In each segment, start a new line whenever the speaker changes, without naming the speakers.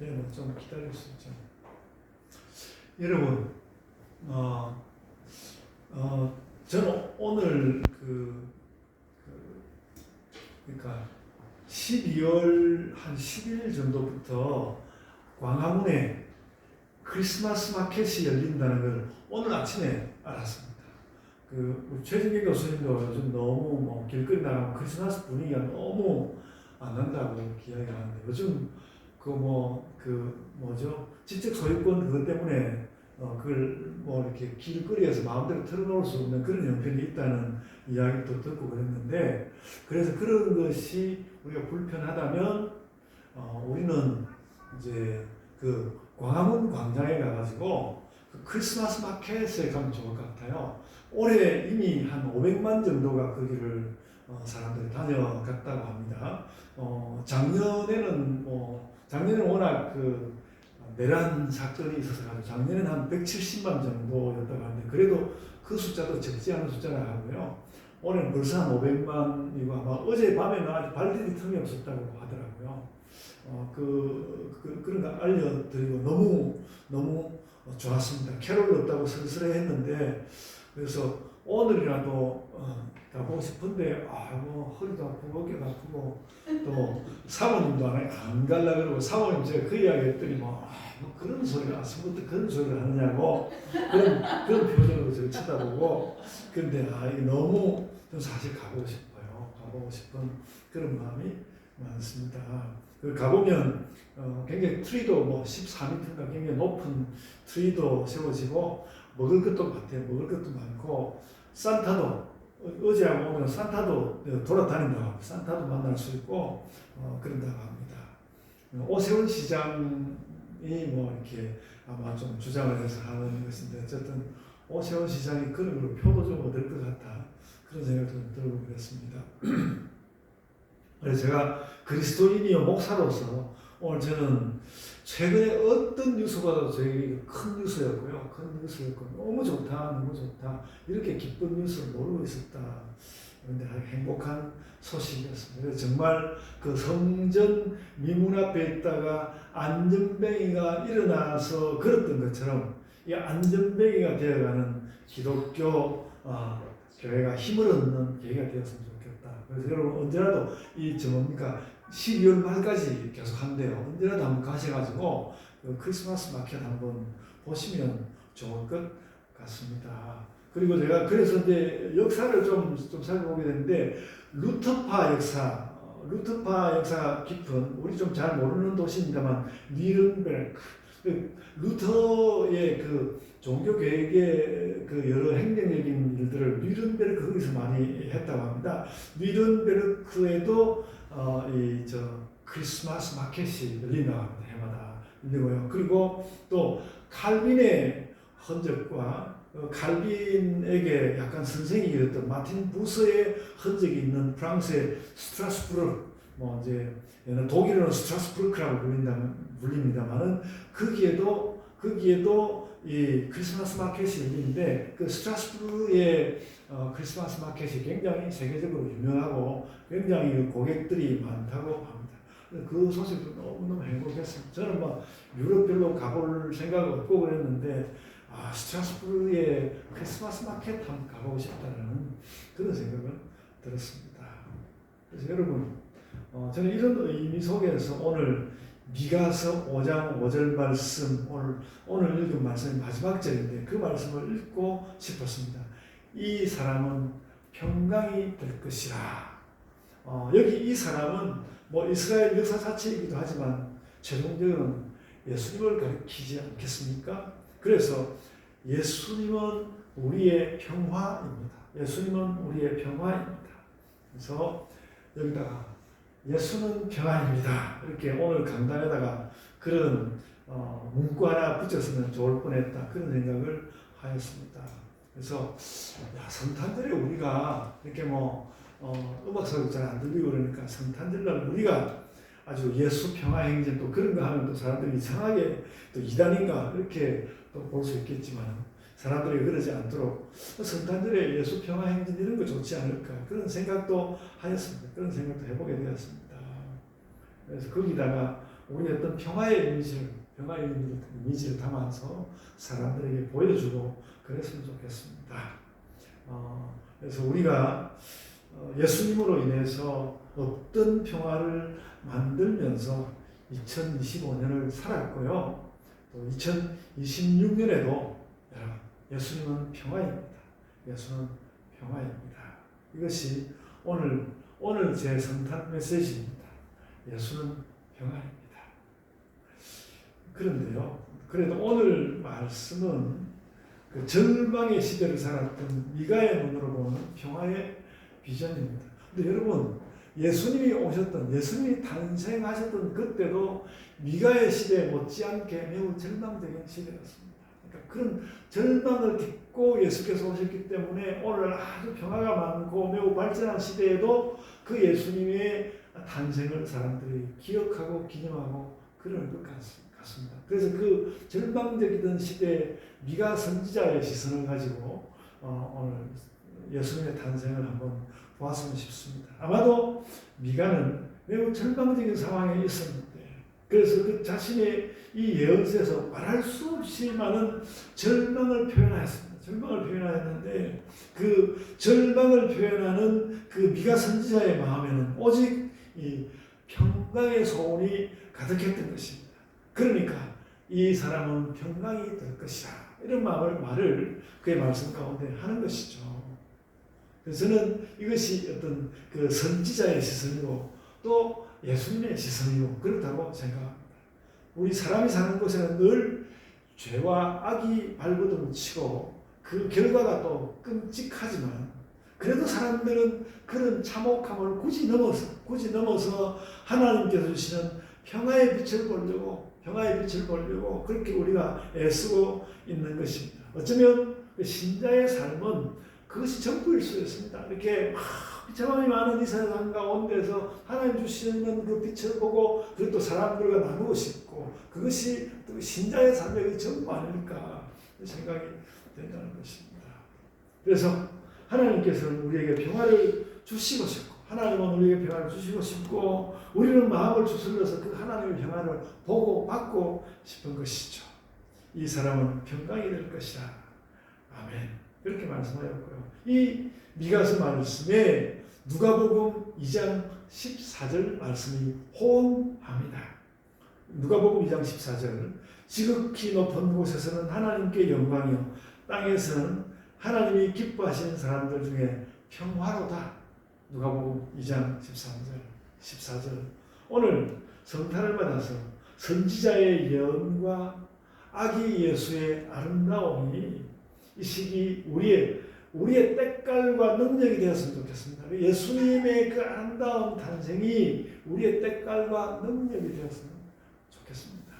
때는 좀 기다릴 수 있죠. 여러분, 저는 오늘 그러니까 12월 한 10일 정도부터 광화문에 크리스마스 마켓이 열린다는 걸 오늘 아침에 알았습니다. 우리 최진기 교수님도 요즘 너무 길거리 나가면 크리스마스 분위기가 너무 안 난다고 이야기를 하는데, 요즘 지적 소유권 그것 때문에 그걸 이렇게 길거리에서 마음대로 털어놓을 수 없는 그런 형편이 있다는 이야기도 듣고 그랬는데, 그래서 그런 것이 우리가 불편하다면 우리는 이제 그 광화문 광장에 가가지고 그 크리스마스 마켓에 가면 좋을 것 같아요. 올해 이미 한 500만 정도가 거기를 사람들이 다녀갔다고 합니다. 작년에는 워낙 내란 사건이 있어서 작년에는 한 170만 정도였다고 하는데, 그래도 그 숫자도 적지 않은 숫자라 하고요. 올해는 벌써 한 500만이고 아마 어제 밤에는 아주 발디딜 틈이 없었다고 하더라고요. 그런 거 알려드리고 너무 좋았습니다. 캐롤 없다고 쓸쓸해했는데, 그래서 오늘이라도 가보고 싶은데 허리도 아프고 어깨도 아프고 또 사모님도 안 갈라 그러고, 사모님 제가 그 이야기 했더니 그런 소리가 아침부터 그런 소리를 하느냐고 그런 표정으로 저를 쳐다보고, 근데 이게 너무 좀 사실 가보고 싶은 그런 마음이 많습니다. 가보면 굉장히 트리도 14m인가 굉장히 높은 트리도 세워지고, 먹을 것도 많고, 산타도 어제하고 오늘 산타도 돌아다닌다고 합니다. 산타도 만날 수 있고 그런다고 합니다. 오세훈 시장이 이렇게 아마 좀 주장을 해서 하는 것인데, 어쨌든 오세훈 시장이 그런 걸로 표도 좀 얻을 것 같다, 그런 생각도 좀 들고 그랬습니다. 그래서 제가 그리스도인이요 목사로서 오늘 저는 최근에 어떤 뉴스보다도 저에게 큰 뉴스였고 너무 좋다 이렇게 기쁜 뉴스를 모르고 있었다. 그런데 행복한 소식이었습니다. 그래서 정말 그 성전 미문 앞에 있다가 안전뱅이가 일어나서 걸었던 것처럼 이 안전뱅이가 되어가는 기독교 교회가 힘을 얻는 계기가 되었으면 좋겠다. 그래서 여러분 언제라도 12월 말까지 계속 한대요. 언제라도 한번 가셔가지고 크리스마스 마켓 한번 보시면 좋을 것 같습니다. 그리고 제가 그래서 이제 역사를 좀 살펴보게 됐는데, 루터파 역사 깊은, 우리 좀 잘 모르는 도시입니다만 뉘른베르크, 루터의 그 종교 개혁의 그 여러 행정적인 일들을 뉘른베르크 거기서 많이 했다고 합니다. 뉘른베르크에도 크리스마스 마켓이 열린다고 합니다. 해마다 열리고요. 그리고 또 칼빈의 흔적과 칼빈에게 약간 선생이었던 마틴 부서의 흔적이 있는 프랑스의 스트라스부르, 이제 독일어는 스트라스부르크라고 불립니다만은 거기에도 이 크리스마스 마켓이 열리는데, 그 스트라스부르의 크리스마스 마켓이 굉장히 세계적으로 유명하고 굉장히 고객들이 많다고 합니다. 그 소식도 너무너무 행복했습니다. 저는 유럽 별로 가볼 생각 없고 그랬는데, 스트라스부르의 크리스마스 마켓 한번 가보고 싶다는 그런 생각을 들었습니다. 그래서 여러분, 저는 이런 의미 속에서 오늘 미가서 5장 5절 말씀, 오늘 읽은 말씀이 마지막 절인데 그 말씀을 읽고 싶었습니다. 이 사람은 평강이 될 것이라. 여기 이 사람은 이스라엘 역사 자체이기도 하지만 최종적으로는 예수님을 가리키지 않겠습니까? 그래서 예수님은 우리의 평화입니다. 그래서 여기다가 예수는 평안입니다, 이렇게 오늘 강단에다가 그런 문구 하나 붙였으면 좋을 뻔했다, 그런 생각을 하였습니다. 그래서 성탄절에 우리가 이렇게 음악 소리 잘 안 들리고 그러니까 성탄절날 우리가 아주 예수 평화 행진 또 그런 거 하면 또 사람들이 이상하게 또 이단인가 이렇게 또 볼 수 있겠지만, 사람들이 그러지 않도록 성탄절에 예수 평화 행진 이런 거 좋지 않을까, 그런 생각도 하였습니다. 그런 생각도 해보게 되었습니다. 그래서 거기다가 우리 어떤 평화의 이미지를 담아서 사람들에게 보여주고 그랬으면 좋겠습니다. 그래서 우리가 예수님으로 인해서 어떤 평화를 만들면서 2025년을 살았고요. 또 2026년에도 예수님은 평화입니다. 예수는 평화입니다. 이것이 오늘 제 성탄 메시지입니다. 예수는 평화입니다. 그런데요, 그래도 오늘 말씀은 그 절망의 시대를 살았던 미가의 눈으로 보는 평화의 비전입니다. 근데 여러분, 예수님이 탄생하셨던 그때도 미가의 시대에 못지않게 매우 절망적인 시대였습니다. 그러니까 그런 절망을 딛고 예수께서 오셨기 때문에 오늘 아주 평화가 많고 매우 발전한 시대에도 그 예수님의 탄생을 사람들이 기억하고 기념하고 그러는 것 같습니다. 그래서 그 절망적이던 시대에 미가 선지자의 시선을 가지고 오늘 예수님의 탄생을 한번 보았으면 싶습니다. 아마도 미가는 매우 절망적인 상황에 있었는데, 그래서 그 자신의 이 예언서에서 말할 수 없이 많은 절망을 표현하였습니다. 절망을 표현하였는데, 그 절망을 표현하는 그 미가 선지자의 마음에는 오직 이 평강의 소원이 가득했던 것입니다. 그러니까 이 사람은 평강이 될 것이다, 이런 말을 그의 말씀 가운데 하는 것이죠. 그래서 저는 이것이 어떤 그 선지자의 시선이고 또 예수님의 시선이고 그렇다고 생각합니다. 우리 사람이 사는 곳에는 늘 죄와 악이 발버둥치고 그 결과가 또 끔찍하지만, 그래도 사람들은 그런 참혹함을 굳이 넘어서 하나님께서 주시는 평화의 빛을 보려고 그렇게 우리가 애쓰고 있는 것입니다. 어쩌면 신자의 삶은 그것이 전부일 수 있습니다. 이렇게 비참함이 많은 이 세상 가운데서 하나님 주시는 그 빛을 보고 그리고 또 사람들과 나누고 싶고, 그것이 또 신자의 삶의 전부 아닐까 생각이 된다는 것입니다. 그래서 하나님께서는 우리에게 평화를 주시고 싶고, 하나님은 우리에게 평화를 주시고 싶고, 우리는 마음을 주술러서 그 하나님의 평화를 보고 받고 싶은 것이죠. 이 사람은 평강이 될 것이다. 아멘. 그렇게 말씀하였고요. 이 미가서 말씀에 누가복음 2장 14절 말씀이 호응합니다. 누가복음 2장 14절, 지극히 높은 곳에서는 하나님께 영광이요 땅에서는 하나님이 기뻐하시는 사람들 중에 평화로다. 누가복음 2장 14절. 오늘 성탄을 받아서 선지자의 예언과 아기 예수의 아름다움이 이 시기 우리의 때깔과 능력이 되었으면 좋겠습니다. 예수님의 그 아름다운 탄생이 우리의 때깔과 능력이 되었으면 좋겠습니다.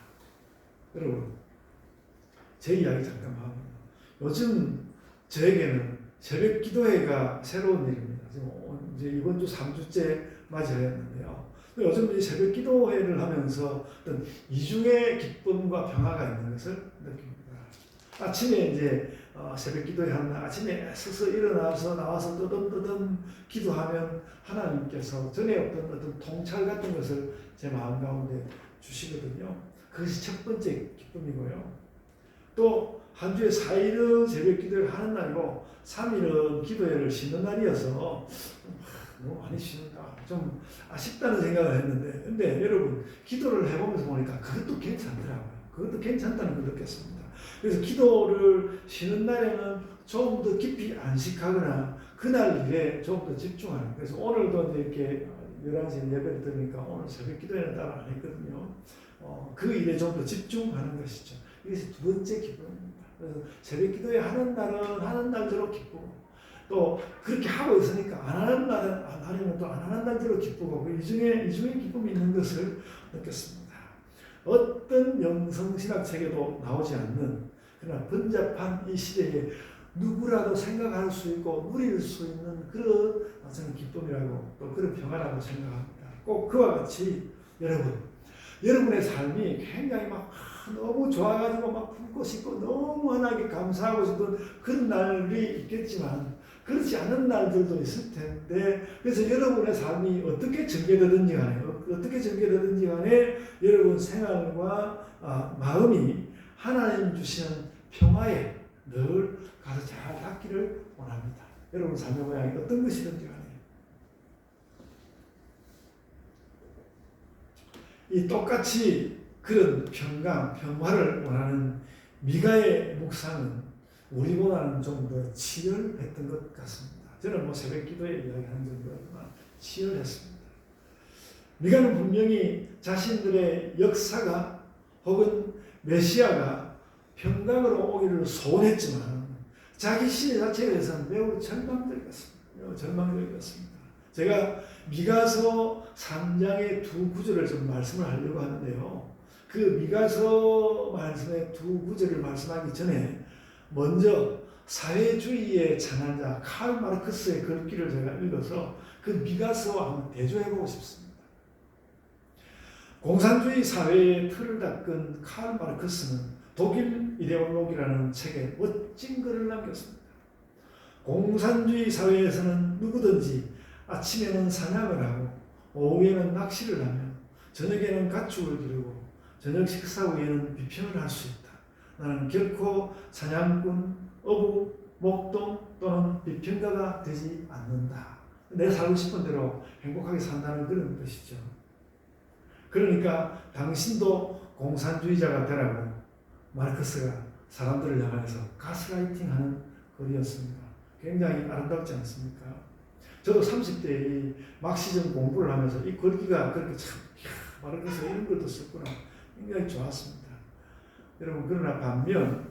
여러분, 제 이야기 잠깐만 합니다. 요즘 저에게는 새벽 기도회가 새로운 일입니다. 지금 이제 이번 주 3주째 맞이하였는데요. 요즘 이 새벽 기도회를 하면서 어떤 이중의 기쁨과 평화가 있는 것을 느낍니다. 아침에 이제 새벽 기도회 하는 날 아침에 서서 일어나서 나와서 뜨듬뜨듬 기도하면 하나님께서 전에 없던 어떤 통찰 같은 것을 제 마음 가운데 주시거든요. 그것이 첫 번째 기쁨이고요. 또 한 주에 4일은 새벽 기도회를 하는 날이고 3일은 기도회를 쉬는 날이어서 너무 많이 쉬는다, 좀 아쉽다는 생각을 했는데, 근데 여러분 기도를 해보면서 보니까 그것도 괜찮더라고요. 그것도 괜찮다는 걸 느꼈습니다. 그래서 기도를 쉬는 날에는 좀 더 깊이 안식하거나 그날 일에 좀 더 집중하는. 그래서 오늘도 이렇게 11시에 예배를 들으니까 오늘 새벽 기도회는 따로 안 했거든요. 그 일에 좀 더 집중하는 것이죠. 이것이 두 번째 기쁨입니다. 그래서 새벽 기도회 하는 날은 하는 날대로 기쁘고, 또 그렇게 하고 있으니까 안 하는 날은 안 하려면 또 안 하는 날대로 기쁘고, 이중의 기쁨이 있는 것을 느꼈습니다. 어떤 영성신학 책에도 나오지 않는, 그러나 번잡한 이 시대에 누구라도 생각할 수 있고 누릴 수 있는 그런 저는 기쁨이라고 또 그런 평화라고 생각합니다. 꼭 그와 같이 여러분의 삶이 굉장히 막 너무 좋아가지고 막 품고 싶고 너무 하나님께 감사하고 싶은 그런 날이 있겠지만, 그렇지 않은 날들도 있을 텐데, 그래서 여러분의 삶이 어떻게 전개되든지 간에 여러분 생활과 마음이 하나님 주시는 평화에 늘 가서 잘 닿기를 원합니다. 여러분 삶의 모양이 어떤 것이든지 간에 이 똑같이 그런 평화를 원하는 미가의 묵상은 우리보다는 좀 더 치열했던 것 같습니다. 저는 뭐 새벽 기도에 이야기하는 정도지만 치열했습니다. 미가는 분명히 자신들의 역사가 혹은 메시아가 평강으로 오기를 소원했지만 자기 시대 자체에 대해서는 매우 절망적이었습니다. 제가 미가서 3장의 두 구절을 좀 말씀을 하려고 하는데요. 그 미가서 말씀의 두 구절을 말씀하기 전에 먼저 사회주의의 창안자 칼 마르크스의 글귀를 제가 읽어서 그 미가서와 한번 대조해보고 싶습니다. 공산주의 사회의 틀을 닦은 칼 마르크스는 독일 이데올로기라는 책에 멋진 글을 남겼습니다. 공산주의 사회에서는 누구든지 아침에는 사냥을 하고 오후에는 낚시를 하며 저녁에는 가축을 기르고 저녁 식사 후에는 비평을 할 수 있다. 나는 결코 사냥꾼, 어부, 목동 또는 비평가가 되지 않는다. 내 살고 싶은 대로 행복하게 산다는 그런 뜻이죠. 그러니까 당신도 공산주의자가 되라고 마르크스가 사람들을 향해서 가스라이팅하는 글이었습니다. 굉장히 아름답지 않습니까? 저도 30대에 이 막시즘 공부를 하면서 이 글귀가 그렇게 참 마르크스가 이런 글도 썼구나 굉장히 좋았습니다. 여러분 그러나 반면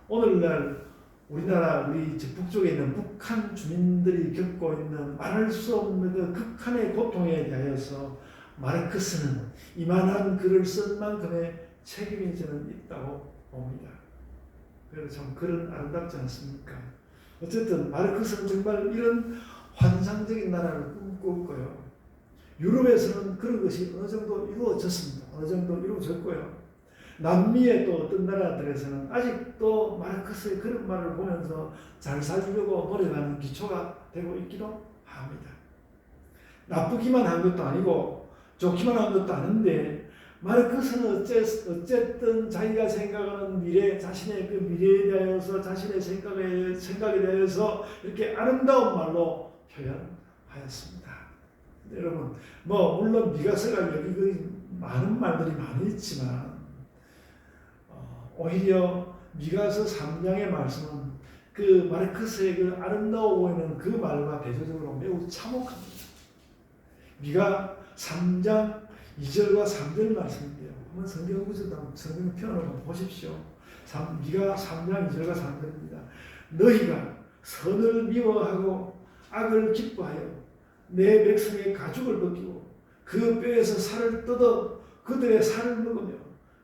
오늘날 우리나라 우리 북쪽에 있는 북한 주민들이 겪고 있는 말할 수 없는 그 극한의 고통에 대하여서 마르크스는 이만한 글을 쓴 만큼의 책임이 저는 있다고 봅니다. 그래서 참 글은 아름답지 않습니까? 어쨌든 마르크스는 정말 이런 환상적인 나라를 꿈꿨고요. 유럽에서는 그런 것이 어느 정도 이루어졌습니다. 어느 정도 이루어졌고요. 남미의 또 어떤 나라들에서는 아직도 마르크스의 그런 말을 보면서 잘 살려고 노력하는 기초가 되고 있기도 합니다. 나쁘기만 한 것도 아니고 좋기만 한 것도 아닌데 마르크스는 어쨌든 자기가 생각하는 미래, 자신의 그 미래에 대해서 자신의 생각에 대해서 이렇게 아름다운 말로 표현하였습니다. 여러분, 물론 미가서가 여기 많은 말들이 많이 있지만 오히려 미가서 3장의 말씀은 그 마르크스의 그 아름다워 보이는 그 말과 대조적으로 매우 참혹합니다. 미가 3장 2절과 3절 말씀인데요. 한번 성경 표현을 한번 보십시오. 미가 3장 2절과 3절입니다. 너희가 선을 미워하고 악을 기뻐하여 내 백성의 가죽을 벗기고 그 뼈에서 살을 뜯어 그들의 살을 먹으며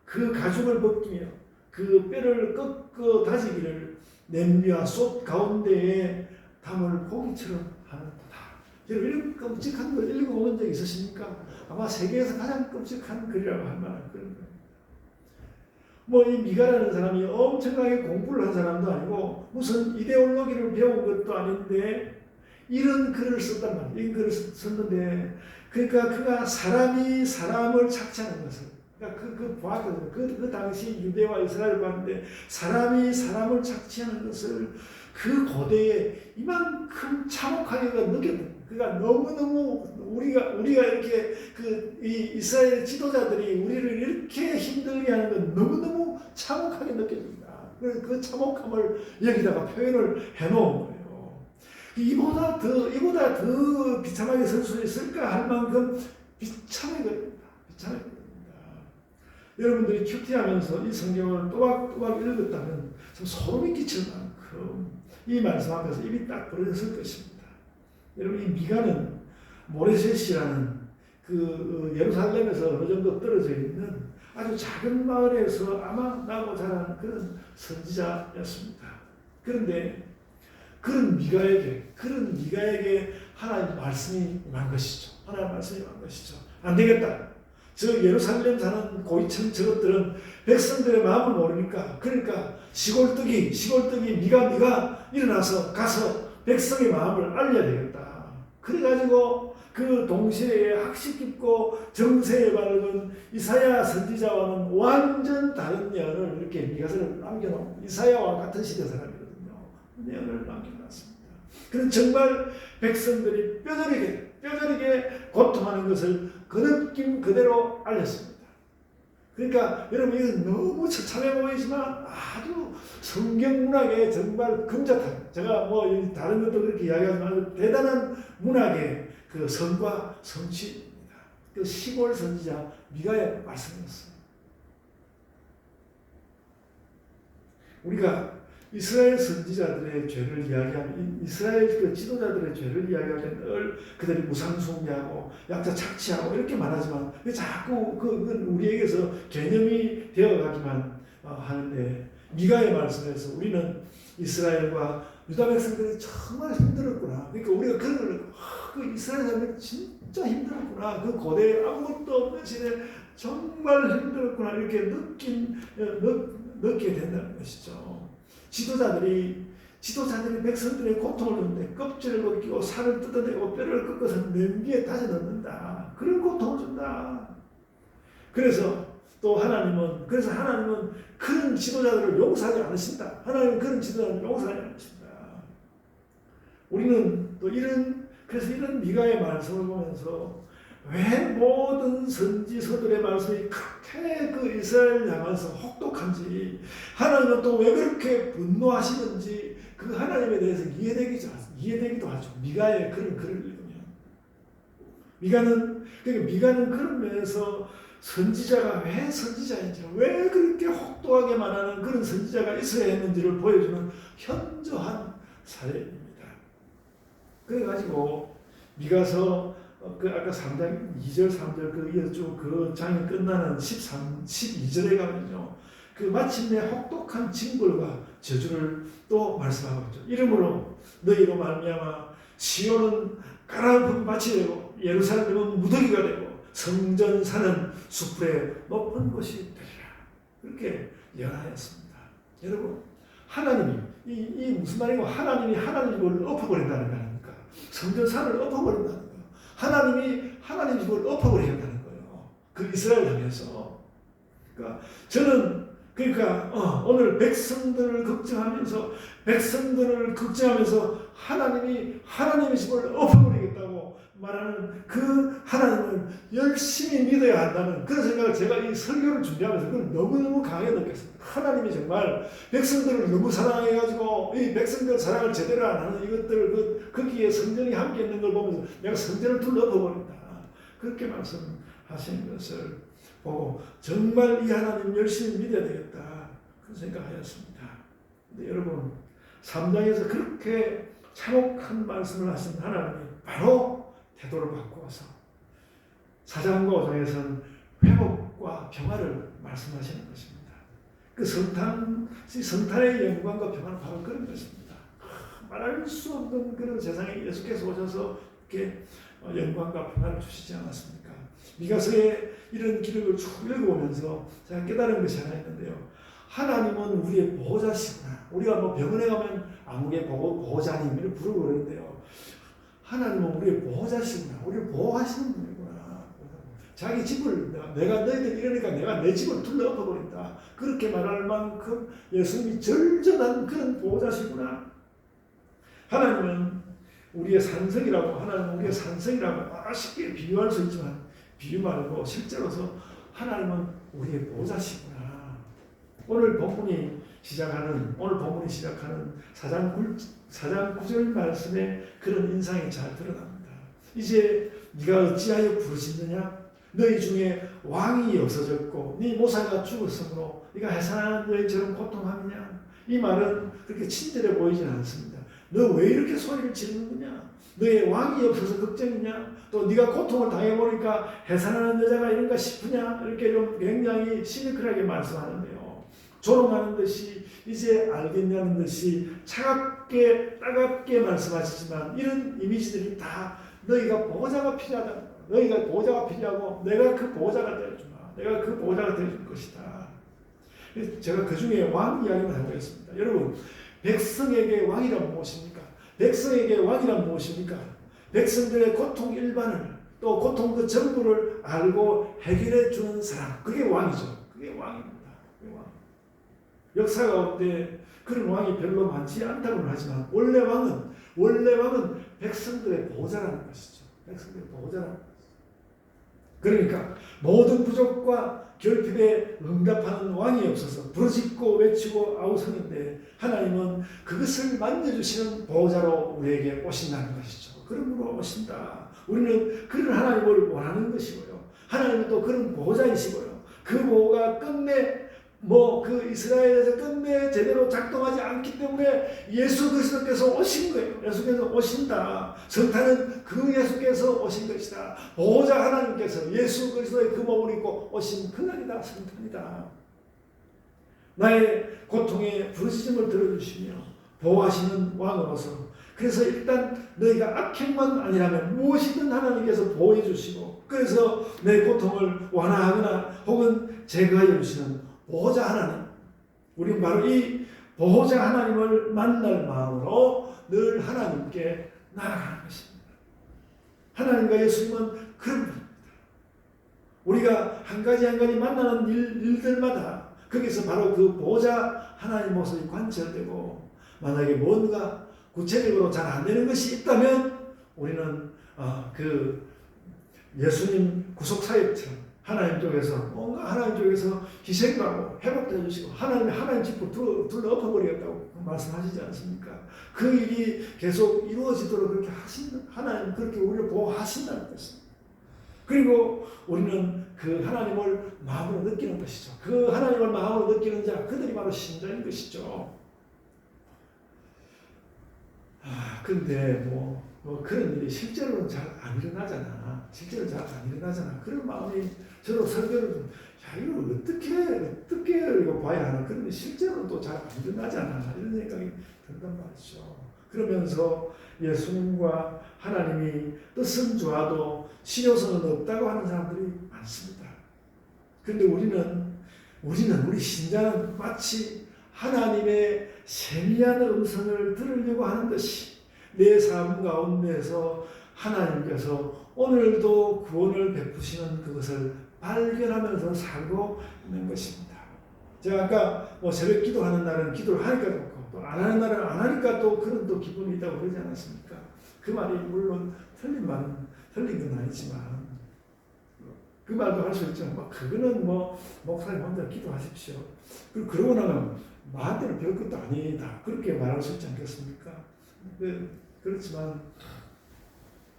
그 가죽을 벗기며 그 뼈를 꺾어 다지기를 냄비와 솥 가운데에 담을 고기처럼 하는도다. 여러분 이런 끔찍한 걸 읽어본 적 있으십니까? 아마 세계에서 가장 끔찍한 글이라고 할 만한 그런 거예요. 이 미가라는 사람이 엄청나게 공부를 한 사람도 아니고 무슨 이데올로기를 배운 것도 아닌데 이런 글을 썼단 말이에요. 이 글을 썼는데 그러니까 그가 사람이 사람을 착취하는 것을 그러니까 그 당시 유대와 이스라엘을 봤는데 사람이 사람을 착취하는 것을 그 고대에 이만큼 참혹하게 느꼈다. 그러니까 너무너무 우리가 이렇게 이 이스라엘 지도자들이 우리를 이렇게 힘들게 하는 건 너무너무 참혹하게 느껴집니다. 그 참혹함을 여기다가 표현을 해놓은 거예요. 이보다 더 비참하게 설 수 있을까 할 만큼 비참하게 됩니다. 여러분들이 큐티하면서 이 성경을 또박또박 읽었다면 좀 소름이 끼칠 만큼 이 말씀 앞에서 입이 딱 벌어졌을 것입니다. 여러분 이 미가는 모레셋이라는 그 예루살렘에서 어느 정도 떨어져 있는 아주 작은 마을에서 아마 나고 자란 그런 선지자였습니다. 그런데 그런 미가에게 하나님의 말씀이 임한 것이죠. 안 되겠다. 저 예루살렘 사는 고위층 저것들은 백성들의 마음을 모르니까 그러니까 시골뜨기 네가 일어나서 가서 백성의 마음을 알려야 되겠다. 그래가지고 그 동시대에 학식 깊고 정세에 밝은 이사야 선지자와는 완전 다른 예언을 이렇게 미가서를 남겨놓은 이사야와 같은 시대 사람이거든요. 예언을 남겨놨습니다. 그는 정말 백성들이 뼈저리게 고통하는 것을 그 느낌 그대로 알렸습니다. 그러니까 여러분 이건 너무 처참해 보이지만 아주 성경 문학의 정말 금자탑. 제가 뭐 다른 것도 그렇게 이야기하지만 대단한 문학의 그 성과 성취입니다. 그 시골 선지자 미가의 말씀이었어요. 우리가 이스라엘 선지자들의 죄를 이야기하면 이스라엘 그 지도자들의 죄를 이야기하면 늘 그들이 무상숭배하고 약자 착취하고 이렇게 말하지만 자꾸 그건 우리에게서 개념이 되어가기만 하는데 미가의 말씀에서 우리는 이스라엘과 유다 백성들이 정말 힘들었구나. 그러니까 우리가 그 이스라엘 사람들이 진짜 힘들었구나. 그 고대에 아무것도 없는 시대에 정말 힘들었구나. 이렇게 느끼게 된다는 것이죠. 지도자들이 백성들의 고통을 줬는데 껍질을 벗기고 살을 뜯어내고 뼈를 꺾어서 냄비에 다져 넣는다. 그런 고통을 준다. 그래서 하나님은 그런 지도자들을 용서하지 않으신다. 하나님은 그런 지도자들을 용서하지 않으신다. 우리는 그래서 이런 미가의 말씀을 보면서 왜 모든 선지서들의 말씀이 그렇게 그 이스라엘을 향해서 혹독한지, 하나님은 또 왜 그렇게 분노하시는지 그 하나님에 대해서 이해되기도 하죠. 미가의 그런 글을 읽으면. 미가는 그런 면에서 선지자가 왜 선지자인지, 왜 그렇게 혹독하게 말하는 그런 선지자가 있어야 했는지를 보여주는 현저한 사례입니다. 그래가지고 미가서 아까 3장 2절 3절 그 장이 끝나는 12절에 가면요. 그 마침내 혹독한 징벌과 저주를 또 말씀하고 있죠. 이러므로 너희로 말미암아 시온은 가라앉은 밭이 되고 예루살렘은 무더기가 되고 성전산은 숲의 높은 곳이 되리라. 그렇게 예언하였습니다. 여러분, 하나님이 이 무슨 말이고 하나님이 하나님 집을 엎어버린다는 거 아닙니까? 성전산을 엎어버린다는 거예요. 하나님 집을 엎어버려야 한다는 거예요. 그 이스라엘 향해서. 그러니까 저는 오늘 백성들을 걱정하면서 하나님의 집을 엎어버리겠다고 말하는 그 하나님을 열심히 믿어야 한다는 그런 생각을 제가 이 설교를 준비하면서 그걸 너무너무 강하게 느꼈습니다. 하나님이 정말 백성들을 너무 사랑해가지고 이 백성들 사랑을 제대로 안 하는 이것들 거기에 성전이 함께 있는 걸 보면서 내가 성전을 둘러버린다. 그렇게 말씀하시는 것을 보고 정말 이 하나님 열심히 믿어야 되겠다. 그런 생각하였습니다. 근데 여러분 3장에서 그렇게 참혹한 말씀을 하신 하나님이 바로 태도를 바꾸어서 4장과 5장에서는 회복과 평화를 말씀하시는 것입니다. 그 성탄의 영광과 평화는 바로 그런 것입니다. 말할 수 없는 그런 세상에 예수께서 오셔서 이렇게 영광과 평화를 주시지 않았습니까? 미가서의 이런 기록을 쭉 읽어보면서 제가 깨달은 것이 하나 있는데요. 하나님은 우리의 보호자시구나. 우리가 병원에 가면 아무개 보호자님 이렇게 부르고 그러는데요. 하나님은 우리의 보호자시구나. 우리를 보호하시는 분이구나. 자기 집을 내가 너희들 이러니까 내가 내 집을 둘러 엎어버린다. 그렇게 말할 만큼 예수님이 절전한 그런 보호자시구나. 하나님은 우리의 산성이라고 쉽게 비유할 수 있지만 비유 말고 실제로서 하나님은 우리의 보호자시구나. 오늘 본문이 시작하는 4장 9절 말씀에 그런 인상이 잘 드러납니다. 이제 네가 어찌하여 부르짖느냐? 너희 중에 왕이 없어졌고 네 모사가 죽었으므로 네가 해산하는 너희처럼 고통하느냐? 이 말은 그렇게 친절해 보이진 않습니다. 너 왜 이렇게 소리를 지르느냐? 너의 왕이 없어서 걱정이냐? 또 네가 고통을 당해보니까 해산하는 여자가 이런가 싶으냐? 이렇게 좀 굉장히 시니컬하게 말씀하는데요. 조롱하는 듯이 이제 알겠냐는 듯이 차갑게 따갑게 말씀하시지만 이런 이미지들이 다 너희가 보호자가 필요하다. 너희가 보호자가 필요하고 내가 그 보호자가 되어주마. 내가 그 보호자가 되어줄 것이다. 제가 그 중에 왕 이야기를 하고 있습니다. 여러분 백성에게 왕이라고 무엇입니까? 백성에게 왕이란 무엇입니까? 백성들의 고통 일반을 또 고통 그 전부를 알고 해결해 주는 사람, 그게 왕이죠. 그게 왕입니다. 그게 왕. 역사 가운데 그런 왕이 별로 많지 않다고는 하지만 원래 왕은 백성들의 보호자라는 것이죠. 백성들의 보호자라는 것이죠. 그러니까 모든 부족과 결핍에 응답하는 왕이 없어서 부르짖고 외치고 아우성인데 하나님은 그것을 만져주시는 보호자로 우리에게 오신다는 것이죠. 그러므로 오신다. 우리는 그런 하나님을 원하는 것이고요. 하나님은 또 그런 보호자이시고요. 그 보호가 끝내 그 이스라엘에서 끝내 제대로 작동하지 않기 때문에 예수 그리스도께서 오신 거예요. 예수께서 오신다. 성탄은 그 예수께서 오신 것이다. 보호자 하나님께서 예수 그리스도의 그 몸을 입고 오신 그날이다. 성탄이다. 나의 고통에 부르짖음을 들어주시며 보호하시는 왕으로서 그래서 일단 너희가 악행만 아니라면 무엇이든 하나님께서 보호해 주시고 그래서 내 고통을 완화하거나 혹은 제거해 주시는 보호자 하나님, 우리는 바로 이 보호자 하나님을 만날 마음으로 늘 하나님께 나아가는 것입니다. 하나님과 예수님은 그런 분입니다. 우리가 한 가지 만나는 일들마다 거기서 바로 그 보호자 하나님 모습이 관철되고 만약에 뭔가 구체적으로 잘 안 되는 것이 있다면 우리는 그 예수님 구속사역처럼 하나님 쪽에서 뭔가 하나님 쪽에서 희생도 하고 회복도 해주시고 하나님 짚고 둘러 엎어버리겠다고 말씀하시지 않습니까? 그 일이 계속 이루어지도록 그렇게 하나님 그렇게 우리를 보호하신다는 것입니다. 그리고 우리는 그 하나님을 마음으로 느끼는 것이죠. 그 하나님을 마음으로 느끼는 자 그들이 바로 신자인 것이죠. 근데 그런 일이 실제로는 잘 안 일어나잖아. 실제로 잘 안 일어나잖아. 그런 마음이 저도 설교를 이걸 어떻게 이거 봐야 하나. 그런데 실제로는 또 잘 안 일어나잖아. 이런 생각이 든단 말이죠. 그러면서 예수님과 하나님이 뜻은 좋아도 실효성은 없다고 하는 사람들이 많습니다. 그런데 우리 신자는 마치 하나님의 세미한 음성을 들으려고 하는 것이 내 삶 가운데서 하나님께서 오늘도 구원을 베푸시는 그것을 발견하면서 살고 있는 것입니다. 제가 아까 새벽 기도하는 날은 기도를 하니까 좋고 또 안 하는 날은 안 하니까 또 그런 또 기분이 있다고 그러지 않았습니까? 그 말이 물론 틀린 건 아니지만 그 말도 할 수 있죠. 그거는 목사님 혼자 기도하십시오. 그러고 나면 나한테는 별것도 아니다. 그렇게 말할 수 있지 않겠습니까? 그렇지만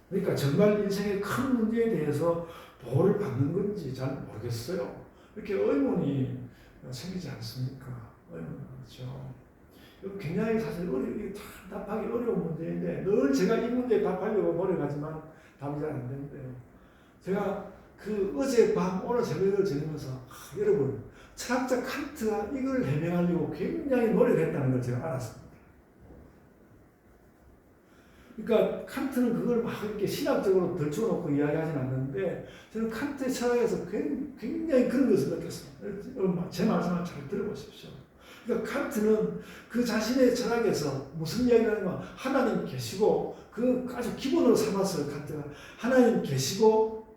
그러니까 정말 인생의 큰 문제에 대해서 보호를 받는 건지 잘 모르겠어요. 이렇게 의문이 생기지 않습니까? 의문이죠. 굉장히 사실 답하기 어려운 문제인데 늘 제가 이 문제에 답하려고 노력하지만 답이 잘 안 되는데요. 제가 어젯밤 오늘 새벽을 지내면서 여러분 철학자 칸트가 이걸 해명하려고 굉장히 노력했다는 걸 제가 알았습니다. 그러니까 칸트는 그걸 막 이렇게 신학적으로 덜쳐놓고 이야기하진 않는데 저는 칸트의 철학에서 굉장히 그런 것을 느꼈습니다. 제 말씀을 잘 들어보십시오. 그러니까 칸트는 그 자신의 철학에서 무슨 이야기를 하냐면 하나님 계시고 그 아주 기본으로 삼았어요. 칸트가 하나님 계시고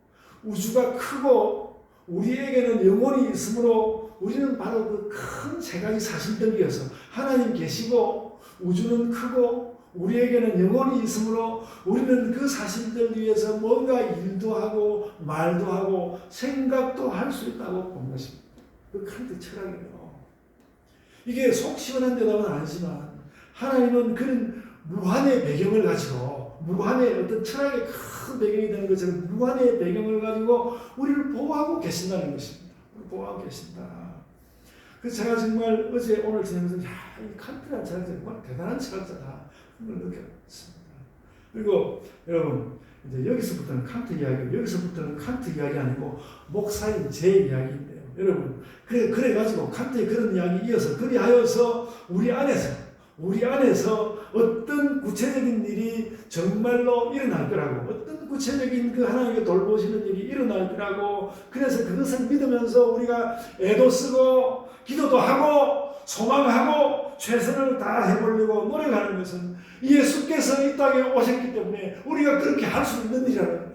우주가 크고 우리에게는 영혼이 있으므로 우리는 바로 그 큰 세 가지 사실들 위해서 하나님 계시고 우주는 크고 우리에게는 영혼이 있으므로 우리는 그 사실들 위해서 뭔가 일도 하고 말도 하고 생각도 할 수 있다고 본 것입니다. 그 칸트 철학이에요. 이게 속 시원한 대답은 아니지만 하나님은 그런 무한의 배경을 가지고 무한의 어떤 철학의 큰 배경이 되는 것처럼 무한의 배경을 가지고 우리를 보호하고 계신다는 것입니다. 보호하고 계신다. 그래서 제가 정말 오늘 지내면서 이 칸트라는 철학자 정말 대단한 철학자다. 그걸 느꼈습니다. 그리고 여러분 이제 여기서부터는 칸트 이야기, 여기서부터는 칸트 이야기 아니고 목사인 제 이야기인데요. 여러분 그래가지고 칸트의 그런 이야기 이어서 그리하여서 우리 안에서 어떤 구체적인 일이 정말로 일어날 거라고 어떤 구체적인 그 하나님의 돌보시는 일이 일어날 거라고 그래서 그것을 믿으면서 우리가 애도 쓰고 기도도 하고 소망하고 최선을 다해보려고 노력하는 것은 예수께서 이 땅에 오셨기 때문에 우리가 그렇게 할 수 있는 일이라는 거예요.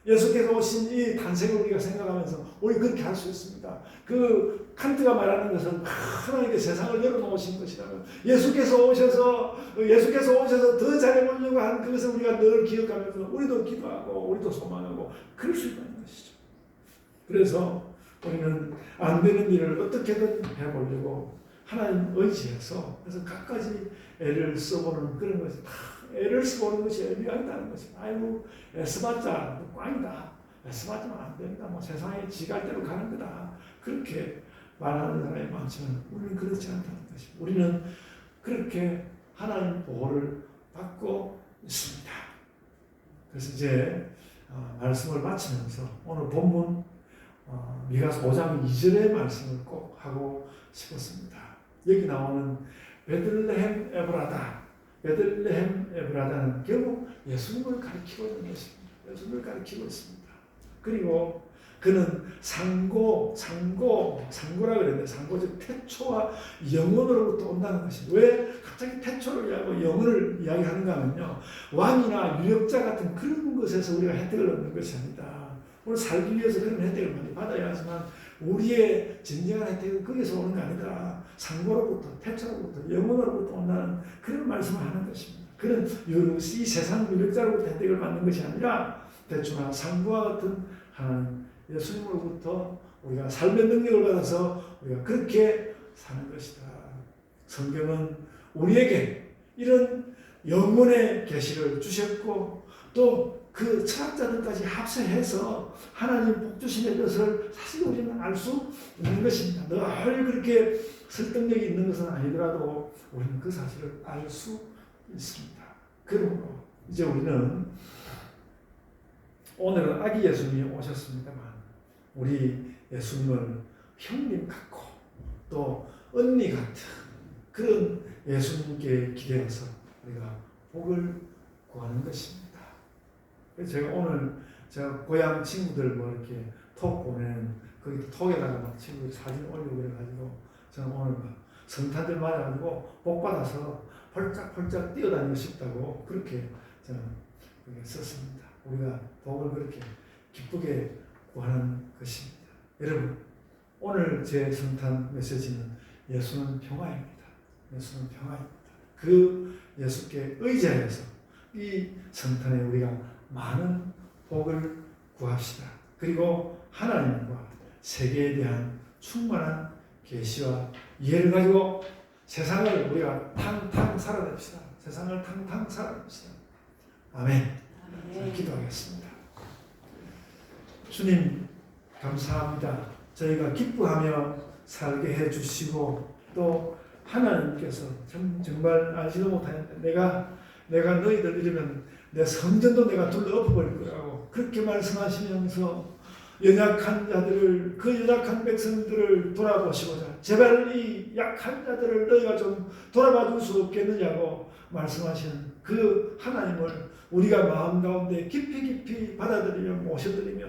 예수께서 오신 이 탄생을 우리가 생각하면서 우리 그렇게 할 수 있습니다. 그 칸트가 말하는 것은 하나님께 세상을 열어놓으신 것이라면 예수께서 오셔서 더 잘해보려고 한 그것을 우리가 늘 기억하면서 우리도 기도하고 우리도 소망하고 그럴 수 있다는 것이죠. 그래서 우리는 안 되는 일을 어떻게든 해보려고 하나님 의지해서 그래서 갖가지 애를 써보는 그런 것이 다 애를 써보는 것이 의미가 있다는 것입니다. 아이고 애써봤자 꽝이다. 애써봤자면 안 된다. 뭐 세상에 지갈 대로 가는 거다. 그렇게 말하는 사람이 많지만 우리는 그렇지 않다는 것입니다. 우리는 그렇게 하나님 보호를 받고 있습니다. 그래서 이제 말씀을 마치면서 오늘 본문 미가서 5장 2절의 말씀을 꼭 하고 싶었습니다. 여기 나오는 베들레헴 에브라다. 베들레헴 에브라다는 결국 예수님을 가리키고 있는 것입니다. 예수님을 가리키고 있습니다. 그리고 그는 상고라 그랬는데 상고 즉 태초와 영원으로부터 온다는 것입니다. 왜 갑자기 태초를 이야기하고 영원을 이야기하는가 하면요. 왕이나 유력자 같은 그런 것에서 우리가 혜택을 얻는 것이 아니다. 오늘 살기 위해서 그런 혜택을 많이 받아야 하지만 우리의 진정한 혜택은 거기서 오는 게 아니다. 상고로부터 태초로부터 영원으로부터 온다는 그런 말씀을 하는 것입니다. 그는 이 세상 유력자로부터 혜택을 받는 것이 아니라 태초나 상고와 같은 하나님 예수님으로부터 우리가 삶의 능력을 받아서 우리가 그렇게 사는 것이다. 성경은 우리에게 이런 영혼의 계시를 주셨고 또 그 철학자들까지 합세해서 하나님 복주심의 뜻을 사실 우리는 알 수 있는 것입니다. 늘 그렇게 설득력이 있는 것은 아니더라도 우리는 그 사실을 알 수 있습니다. 그러므로 이제 우리는 오늘은 아기 예수님이 오셨습니다만 우리 예수님을 형님 같고 또 언니 같은 그런 예수님께 기대해서 우리가 복을 구하는 것입니다. 그래서 제가 오늘 제가 고향 친구들 뭐 이렇게 톡 보내는 거기 톡에다가 막 친구들 사진 올리고 그래가지고 저는 오늘 막 성탄절 맞아가지고 복 받아서 펄짝펄짝 뛰어다니고 싶다고 그렇게 저는 썼습니다. 우리가 복을 그렇게 기쁘게 구하는 것입니다. 여러분 오늘 제 성탄 메시지는 예수는 평화입니다. 예수는 평화입니다. 그 예수께 의지하여서 이 성탄에 우리가 많은 복을 구합시다. 그리고 하나님과 세계에 대한 충만한 계시와 이해를 가지고 세상을 우리가 탕탕 살아냅시다. 세상을 탕탕 살아냅시다. 아멘. 자, 기도하겠습니다. 주님 감사합니다. 저희가 기뻐하며 살게 해주시고 또 하나님께서 정말 알지도 못하는데 내가 너희들 이러면 내 성전도 내가 둘러엎어버릴 거라고 그렇게 말씀하시면서 연약한 자들을 그 연약한 백성들을 돌아보시고자 제발 이 약한 자들을 너희가 좀 돌아봐 줄 수 없겠느냐고 말씀하시는 그 하나님을 우리가 마음 가운데 깊이 받아들이며 모셔드리며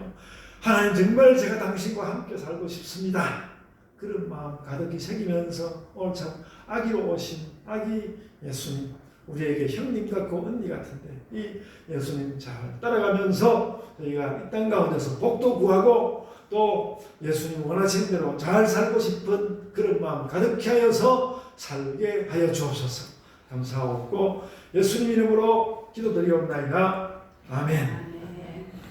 하나님 정말 제가 당신과 함께 살고 싶습니다. 그런 마음 가득히 새기면서 오늘 참 아기로 오신 아기 예수님 우리에게 형님 같고 언니 같은데 이 예수님 잘 따라가면서 저희가 이 땅 가운데서 복도 구하고 또 예수님 원하시는 대로 잘 살고 싶은 그런 마음 가득히 하여서 살게 하여 주옵소서. 감사하고 예수님 이름으로 기도드리옵나이다. 아멘.